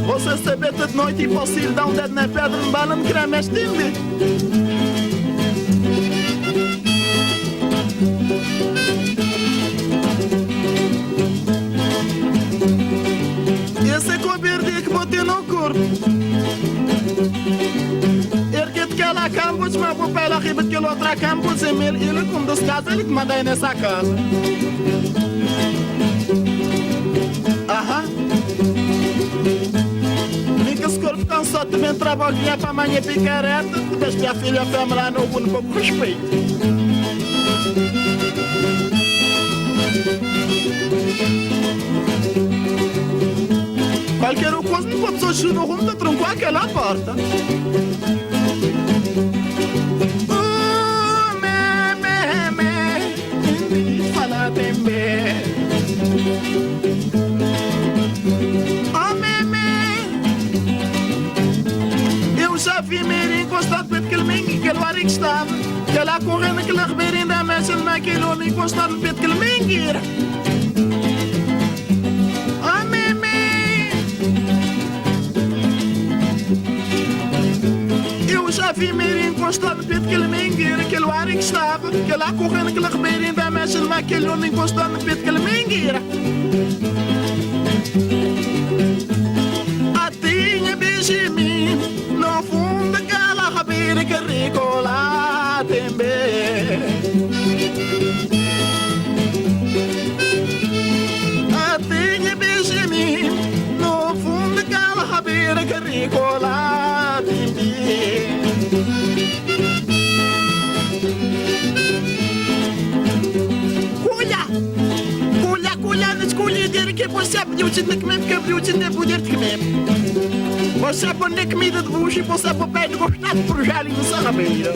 Você se bete de noite e posso ir dar um dedo na pedra, um bala me querer mais timbre. Esse é com verde que botei no corpo. Erguete que ela campo, mas vou para ela riba que ele outra campo, sem mil, ele como dos casos, ele que manda aí nessa casa. Aham. Esse corpo cansado também trabalhinha para amanhã picareta. Deixa minha filha fêmea lá no mundo com respeito. Qualquer coisa não pode surgir no rumo de tronco aquela porta. Fala bem bem. Já vi Mary encostado perto daquele menino que ele era que estava. Que ela correndo aquele ribeirinho da mecha naquele homem encostado perto daquele menino. Oh, meme! Eu já vi Mary encostado perto daquele menino que ele era que estava. Que ela correndo aquele ribeirinho da mecha naquele homem encostado perto daquele menino. A tinha Benjamin no fundo daquela rabeira que ricola também. A tinha Benjamin no fundo daquela rabeira que ricola também. Colha, colha, colha, escolha dele que você pediu de comer porque pediu de poder de comer. Você põe comida de bucho e você pode gostar de projar ali no sarrabeira.